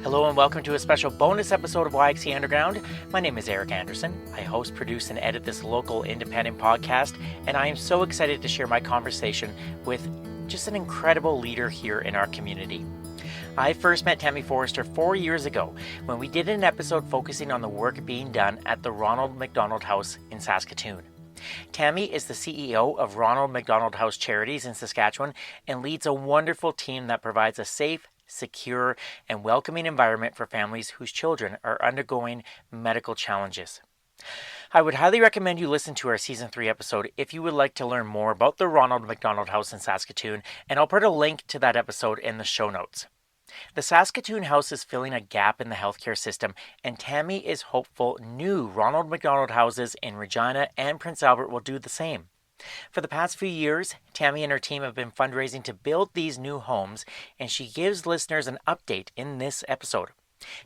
Hello and welcome to a special bonus episode of YXC Underground. My name is Eric Anderson. I host, produce, and edit this local independent podcast, and I am so excited to share my conversation with just an incredible leader here in our community. I first met Tammy Forrester 4 years ago when we did an episode focusing on the work being done at the Ronald McDonald House in Saskatoon. Tammy is the CEO of Ronald McDonald House Charities in Saskatchewan and leads a wonderful team that provides a safe, secure, and welcoming environment for families whose children are undergoing medical challenges. I would highly recommend you listen to our Season 3 episode if you would like to learn more about the Ronald McDonald House in Saskatoon, and I'll put a link to that episode in the show notes. The Saskatoon House is filling a gap in the healthcare system, and Tammy is hopeful new Ronald McDonald Houses in Regina and Prince Albert will do the same. For the past few years, Tammy and her team have been fundraising to build these new homes, and she gives listeners an update in this episode.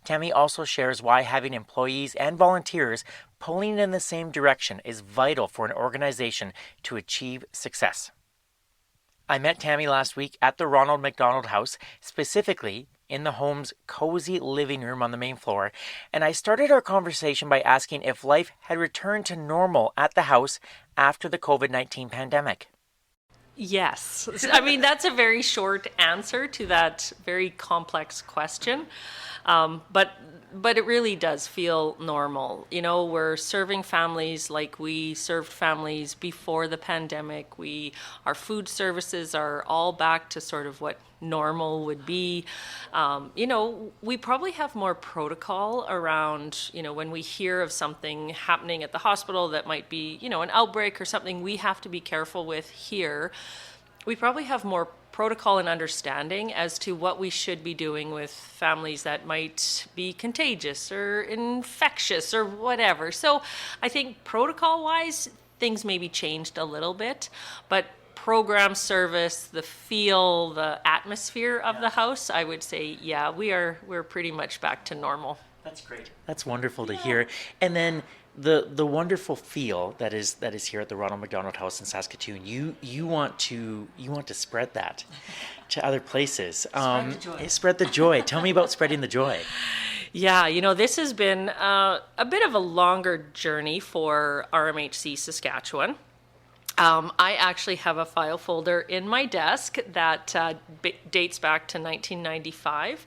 Tammy also shares why having employees and volunteers pulling in the same direction is vital for an organization to achieve success. I met Tammy last week at the Ronald McDonald House, specifically in the home's cozy living room on the main floor, and I started our conversation by asking if life had returned to normal at the house after the COVID-19 pandemic. Yes. I mean, that's a very short answer to that very complex question. But it really does feel normal. You know, we're serving families like we served families before the pandemic. Our food services are all back to sort of what normal would be. We probably have more protocol around, when we hear of something happening at the hospital that might be, an outbreak or something we have to be careful with here. We probably have more protocol and understanding as to what we should be doing with families that might be contagious or infectious or whatever. So I think protocol-wise, things maybe changed a little bit, but program service, the feel, the atmosphere of the house, I would say, we're pretty much back to normal. That's great. That's wonderful to hear. And then the wonderful feel that is here at the Ronald McDonald House in Saskatoon, you want to spread that to other places. Spread the joy. Tell me about spreading the joy. Yeah, this has been a bit of a longer journey for RMHC Saskatchewan. I actually have a file folder in my desk that dates back to 1995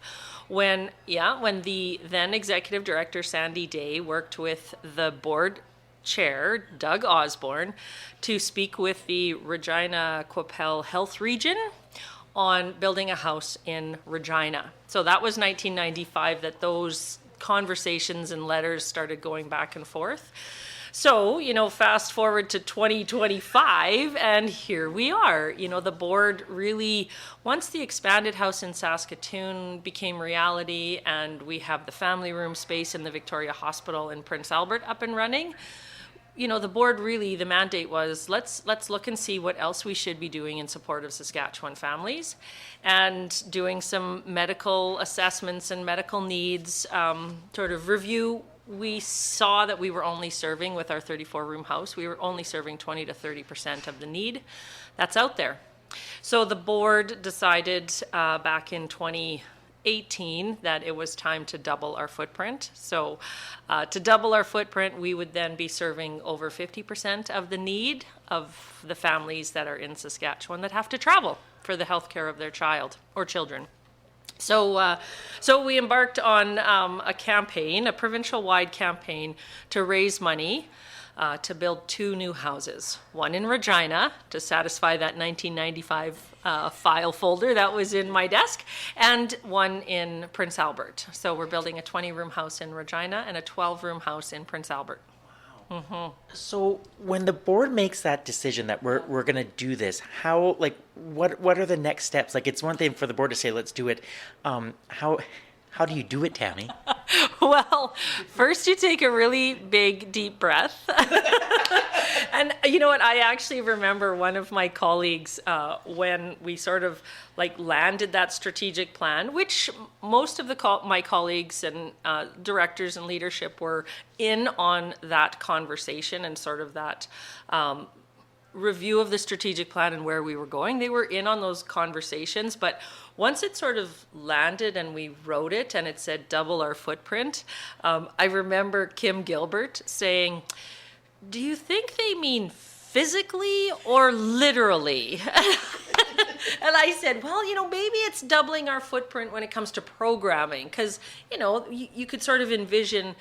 when the then executive director Sandy Day worked with the board chair Doug Osborne to speak with the Regina Qu'Appelle Health Region on building a house in Regina. So that was 1995 that those conversations and letters started going back and forth. So, fast forward to 2025, and here we are. The board really, once the expanded house in Saskatoon became reality, and we have the family room space in the Victoria Hospital in Prince Albert up and running, the board really, the mandate was, let's look and see what else we should be doing in support of Saskatchewan families, and doing some medical assessments and medical needs, sort of review. We saw that we were only serving, with our 34-room house, we were only serving 20 to 30% of the need that's out there. So the board decided back in 2018 that it was time to double our footprint. So to double our footprint, we would then be serving over 50% of the need of the families that are in Saskatchewan that have to travel for the health care of their child or children. So we embarked on a campaign, a provincial-wide campaign, to raise money to build 2 new houses. One in Regina to satisfy that 1995 file folder that was in my desk, and one in Prince Albert. So we're building a 20-room house in Regina and a 12-room house in Prince Albert. Mm-hmm. So when the board makes that decision that we're going to do this, what are the next steps? It's one thing for the board to say, let's do it. How do you do it, Tammy? Well, first you take a really big, deep breath. And you know what? I actually remember one of my colleagues when we sort of landed that strategic plan, which most of my colleagues and directors and leadership were in on that conversation and sort of that review of the strategic plan and where we were going. They were in on those conversations, but once it sort of landed and we wrote it and it said double our footprint, I remember Kim Gilbert saying, "Do you think they mean physically or literally?" And I said, well, maybe it's doubling our footprint when it comes to programming, because, you could sort of envision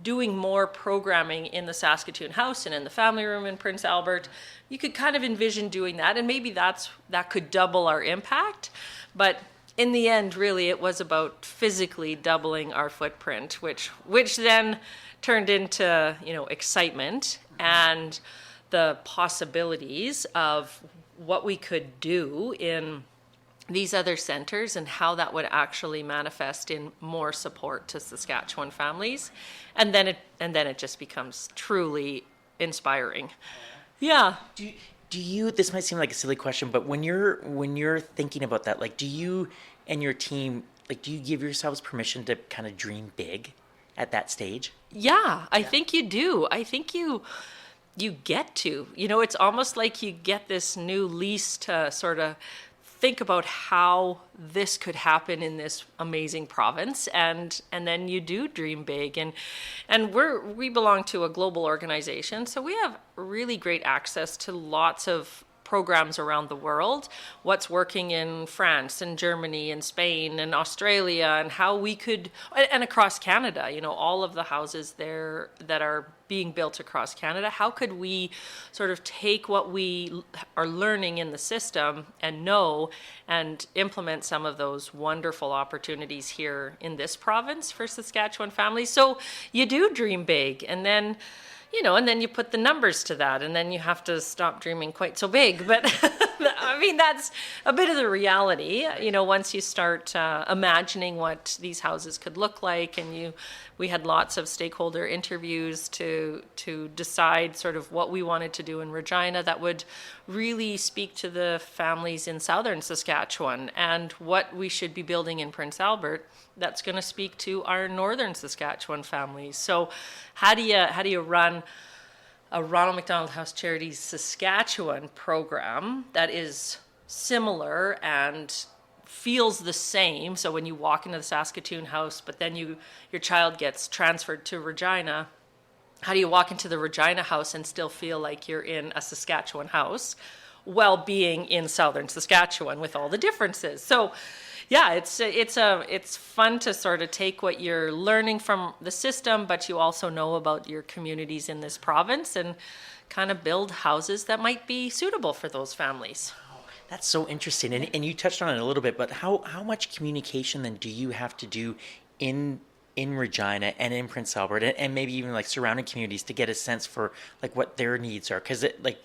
doing more programming in the Saskatoon House and in the family room in Prince Albert. You could kind of envision doing that, and maybe that could double our impact. But in the end, really, it was about physically doubling our footprint, which then turned into, excitement and the possibilities of what we could do in these other centers and how that would actually manifest in more support to Saskatchewan families. And then it just becomes truly inspiring. Yeah. Do you, this might seem like a silly question, but when you're thinking about that, like, do you and your team, like, do you give yourselves permission to kind of dream big at that stage? Yeah, I think you do. I think you get to, it's almost like you get this new lease to sort of think about how this could happen in this amazing province, and then you do dream big, and we belong to a global organization, so we have really great access to lots of programs around the world, what's working in France and Germany and Spain and Australia, and how we could, and across Canada, all of the houses there that are being built across Canada, how could we sort of take what we are learning in the system and know and implement some of those wonderful opportunities here in this province for Saskatchewan families. So you do dream big, and then and then you put the numbers to that, and then you have to stop dreaming quite so big. But I mean, that's a bit of the reality, once you start imagining what these houses could look like. And we had lots of stakeholder interviews to decide sort of what we wanted to do in Regina that would really speak to the families in southern Saskatchewan, and what we should be building in Prince Albert that's going to speak to our northern Saskatchewan families. So how do you run a Ronald McDonald House Charities Saskatchewan program that is similar and feels the same? So when you walk into the Saskatoon House, but then your child gets transferred to Regina, how do you walk into the Regina house and still feel like you're in a Saskatchewan house while being in southern Saskatchewan with all the differences? So yeah, it's fun to sort of take what you're learning from the system, but you also know about your communities in this province, and kind of build houses that might be suitable for those families. That's so interesting. And you touched on it a little bit, but how much communication then do you have to do in Regina and in Prince Albert, and maybe even like surrounding communities, to get a sense for like what their needs are? Because would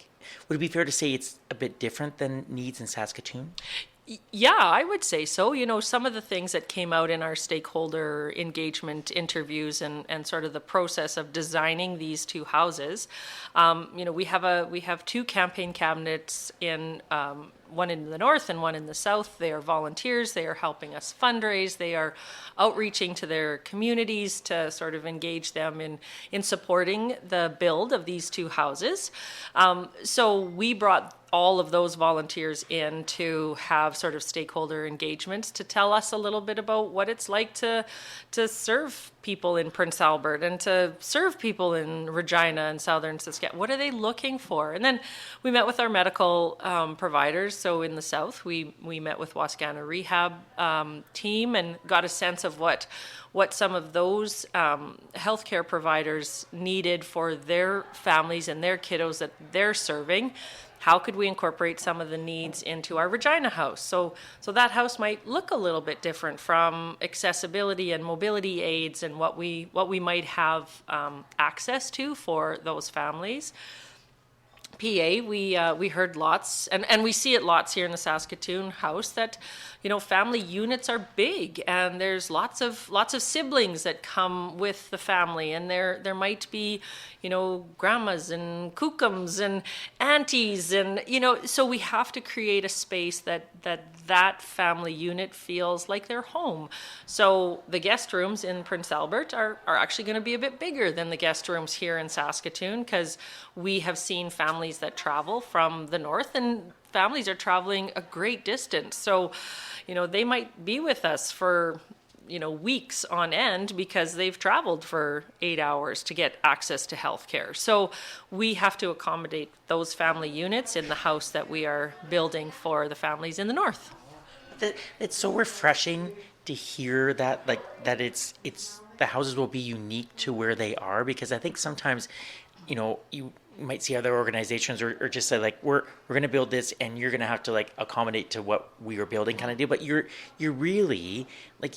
it be fair to say it's a bit different than needs in Saskatoon? Yeah, I would say so. Some of the things that came out in our stakeholder engagement interviews and sort of the process of designing these two houses, we have two campaign cabinets in one in the north and one in the south. They are volunteers. They are helping us fundraise. They are outreaching to their communities to sort of engage them in supporting the build of these two houses. So we brought all of those volunteers in to have sort of stakeholder engagements to tell us a little bit about what it's like to serve people in Prince Albert and to serve people in Regina and southern Saskatchewan. What are they looking for? And then we met with our medical providers. So in the south, we met with Wascana Rehab team and got a sense of what some of those healthcare providers needed for their families and their kiddos that they're serving. How could we incorporate some of the needs into our Regina house? So that house might look a little bit different from accessibility and mobility aids and what we might have access to for those families. PA, we heard lots, and we see it lots here in the Saskatoon House, that family units are big, and there's lots of siblings that come with the family, and there might be grandmas and kookums and aunties, and so we have to create a space that family unit feels like their home. So the guest rooms in Prince Albert are actually going to be a bit bigger than the guest rooms here in Saskatoon, because we have seen families families that travel from the north, and families are traveling a great distance. So, they might be with us for weeks on end because they've traveled for 8 hours to get access to healthcare. So we have to accommodate those family units in the house that we are building for the families in the north. It's so refreshing to hear that, that it's the houses will be unique to where they are, because I think sometimes, you might see other organizations or just say we're going to build this and you're going to have to accommodate to what we are building kind of deal. But you're really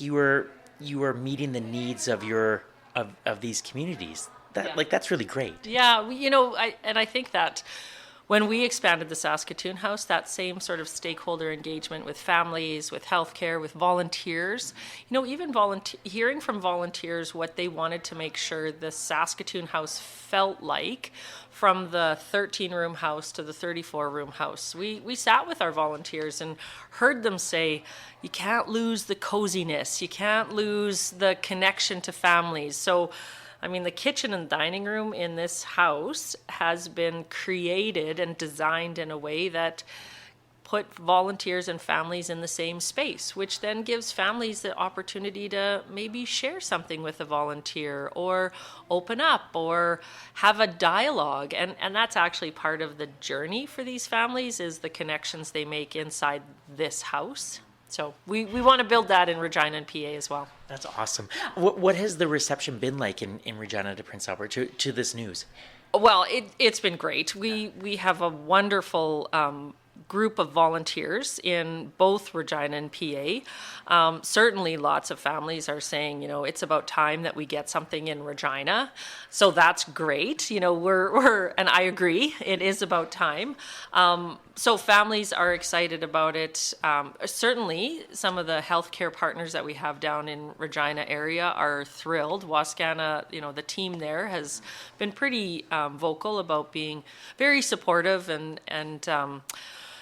you are meeting the needs of of these communities. That's really great. Yeah, I think that when we expanded the Saskatoon House, that same sort of stakeholder engagement with families, with healthcare, with volunteers, even hearing from volunteers what they wanted to make sure the Saskatoon House felt like, from the 13-room house to the 34-room house. We sat with our volunteers and heard them say, you can't lose the coziness, you can't lose the connection to families. So the kitchen and dining room in this house has been created and designed in a way that put volunteers and families in the same space, which then gives families the opportunity to maybe share something with a volunteer or open up or have a dialogue. And that's actually part of the journey for these families, is the connections they make inside this house. So we want to build that in Regina and PA as well. That's awesome. What has the reception been like in Regina to Prince Albert to this news? Well, it's been great. We have a wonderful group of volunteers in both Regina and PA. Certainly lots of families are saying, it's about time that we get something in Regina. So that's great. We're and I agree, it is about time. So families are excited about it. Certainly some of the healthcare partners that we have down in Regina area are thrilled. Wascana, the team there has been pretty vocal about being very supportive and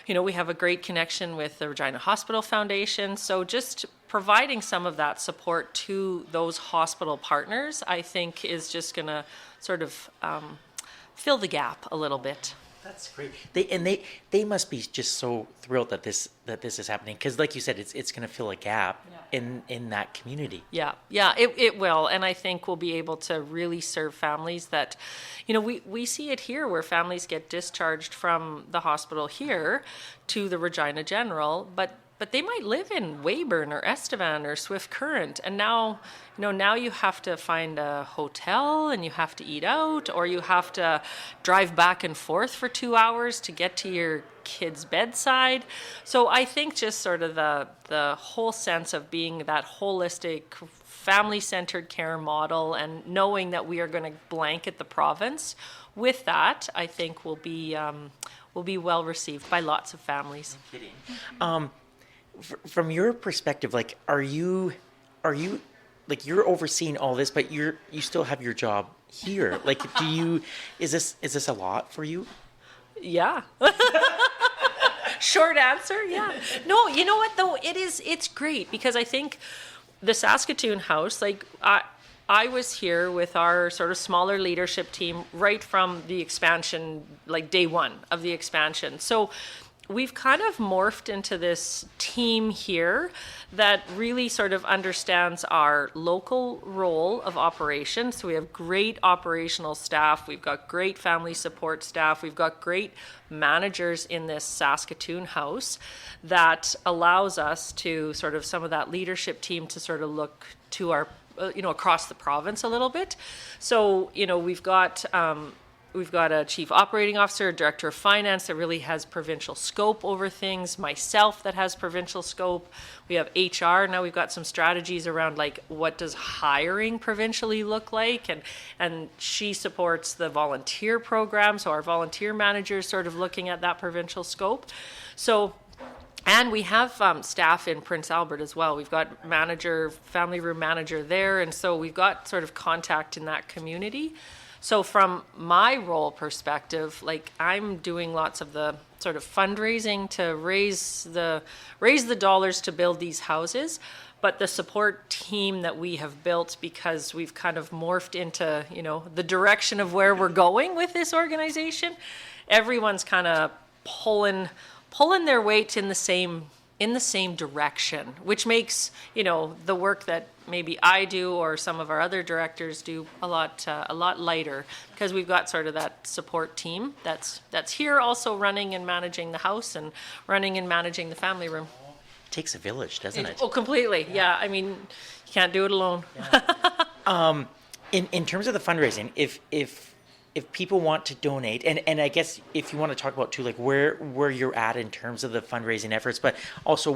we have a great connection with the Regina Hospital Foundation. So just providing some of that support to those hospital partners, I think, is just going to sort of fill the gap a little bit. That's great. They must be just so thrilled that this is happening, because, like you said, it's going to fill a gap in that community. Yeah, it will, and I think we'll be able to really serve families that, we see it here where families get discharged from the hospital here to the Regina General, but they might live in Weyburn or Estevan or Swift Current, and now you have to find a hotel and you have to eat out, or you have to drive back and forth for 2 hours to get to your kid's bedside. So I think just sort of the whole sense of being that holistic, family-centered care model, and knowing that we are going to blanket the province with that, I think will be well received by lots of families. No kidding. From your perspective, are you you're overseeing all this, but you still have your job here? Is this a lot for you? Yeah. Short answer, yeah. No, you know what though? It's great, because I think the Saskatoon House, I was here with our sort of smaller leadership team right from the expansion, day one of the expansion. So we've kind of morphed into this team here that really sort of understands our local role of operations. So we have great operational staff. We've got great family support staff. We've got great managers in this Saskatoon House that allows us to sort of some of that leadership team to sort of look to our, across the province a little bit. So, We've got a chief operating officer, a director of finance that really has provincial scope over things, myself that has provincial scope. We have HR. Now we've got some strategies around what does hiring provincially look like, and she supports the volunteer program. So our volunteer manager is sort of looking at that provincial scope. So, and we have staff in Prince Albert as well. We've got family room manager there. And so we've got sort of contact in that community. So from my role perspective, I'm doing lots of the sort of fundraising to raise the dollars to build these houses, but the support team that we have built, because we've kind of morphed into, the direction of where we're going with this organization, everyone's kind of pulling their weight in the same direction, which makes, the work that maybe I do or some of our other directors do a lot lighter, because we've got sort of that support team that's here also running and managing the house and running and managing the family room. It takes a village, doesn't it? Oh, completely. Yeah. I mean, you can't do it alone. Yeah. In terms of the fundraising, if people want to donate, and I guess if you want to talk about too, like where you're at in terms of the fundraising efforts, but also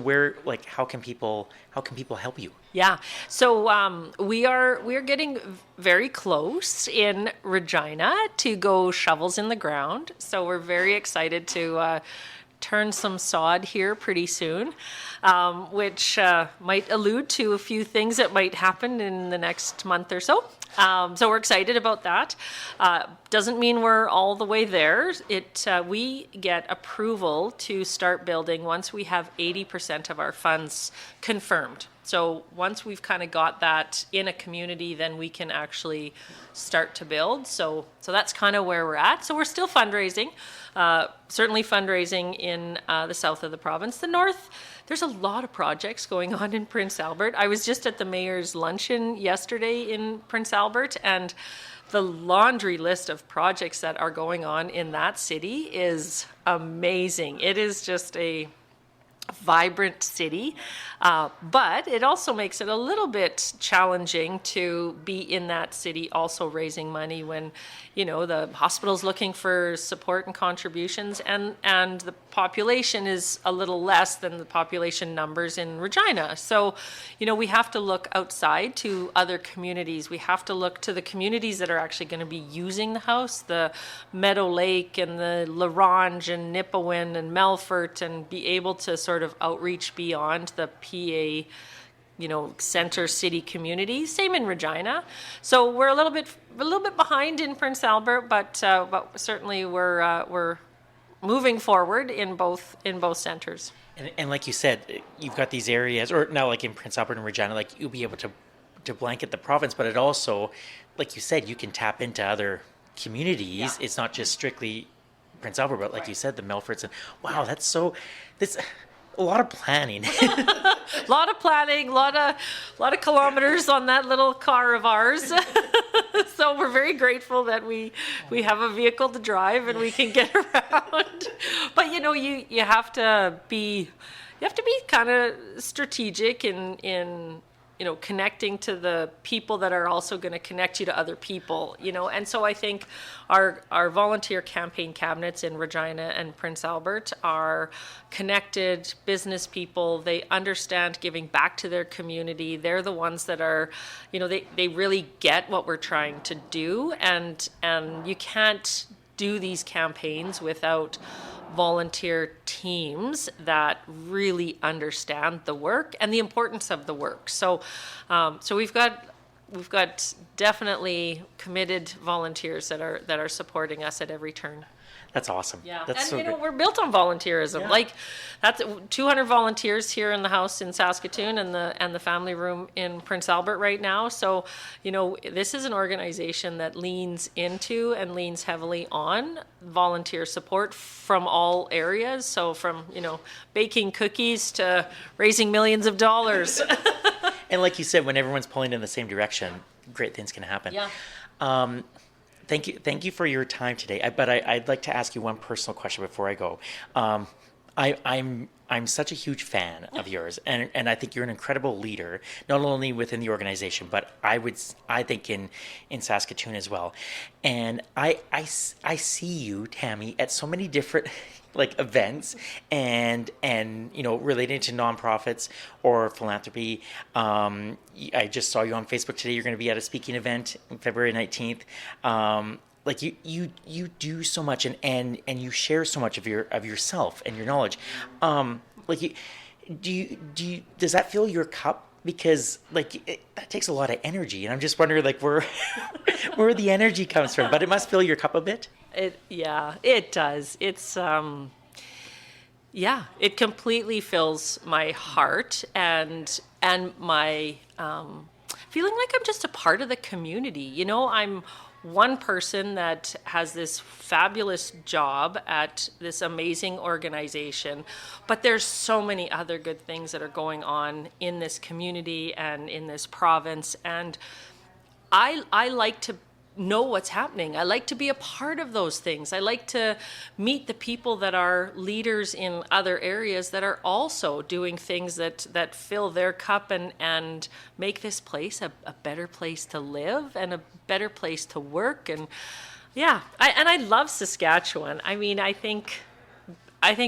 how can people help you? Yeah. So we are getting very close in Regina to go shovels in the ground. So we're very excited to turn some sod here pretty soon, which might allude to a few things that might happen in the next month or so. So we're excited about that. Doesn't mean we're all the way there. We get approval to start building once we have 80% of our funds confirmed. So once we've kind of got that in a community, then we can actually start to build. So that's kind of where we're at. So we're still fundraising, certainly fundraising in the south of the province. The north, there's a lot of projects going on in Prince Albert. I was just at the mayor's luncheon yesterday in Prince Albert, and the laundry list of projects that are going on in that city is amazing. It is just a vibrant city, but it also makes it a little bit challenging to be in that city also raising money when the hospital's looking for support and contributions, and the population is a little less than the population numbers in Regina. So we have to look outside to other communities. We have to look to the communities that are actually going to be using the house, the Meadow Lake and the LaRange and Nipawin and Melfort, and be able to sort of outreach beyond the PA center city communities. Same in Regina. So we're a little bit behind in Prince Albert, but certainly we're moving forward in both centers. And like you said, you've got these areas, or now like in Prince Albert and Regina, like you'll be able to blanket the province, but it also, like you said, you can tap into other communities. Yeah. It's not just strictly Prince Albert, but like you said, the Melforts, and wow, that's a lot of planning. A lot of planning, a lot of kilometers on that little car of ours. So we're very grateful that we have a vehicle to drive and we can get around. But you have to be kind of strategic in connecting to the people that are also going to connect you to other people, and so I think our volunteer campaign cabinets in Regina and Prince Albert are connected business people. They understand giving back to their community. They're the ones that are, they really get what we're trying to do, and you can't do these campaigns without volunteer teams that really understand the work and the importance of the work. So we've got definitely committed volunteers that are supporting us at every turn. That's awesome. Yeah, that's and so good. We're built on volunteerism. Yeah. Like that's 200 volunteers here in the house in Saskatoon and the family room in Prince Albert right now. So, this is an organization that leans into and leans heavily on volunteer support from all areas. So from, baking cookies to raising millions of dollars. And like you said, when everyone's pulling in the same direction, great things can happen. Yeah. Thank you for your time today. But I'd like to ask you one personal question before I go. I'm such a huge fan of yours, and I think you're an incredible leader, not only within the organization, but I think in Saskatoon as well. And I see you, Tammy, at so many different events and related to nonprofits or philanthropy. I just saw you on Facebook today. You're going to be at a speaking event on February 19th. You do so much and you share so much of yourself and your knowledge. Does that fill your cup? Because that takes a lot of energy, and I'm just wondering where the energy comes from. But it must fill your cup a bit. It does. It's it completely fills my heart and my feeling like I'm just a part of the community. I'm one person that has this fabulous job at this amazing organization, but there's so many other good things that are going on in this community and in this province, and I like to know what's happening. I like to be a part of those things. I like to meet the people that are leaders in other areas that are also doing things that fill their cup and make this place a better place to live and a better place to work. And yeah, I love Saskatchewan. I mean, I think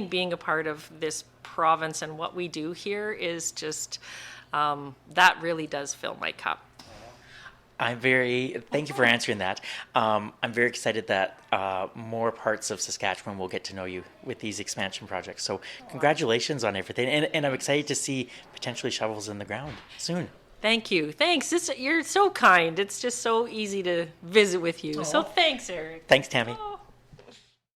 being a part of this province and what we do here is just, that really does fill my cup. Thank you for answering that. I'm very excited that more parts of Saskatchewan will get to know you with these expansion projects. So congratulations on everything. And I'm excited to see potentially shovels in the ground soon. Thank you. Thanks. You're so kind. It's just so easy to visit with you. So thanks, Eric. Thanks, Tammy. Oh.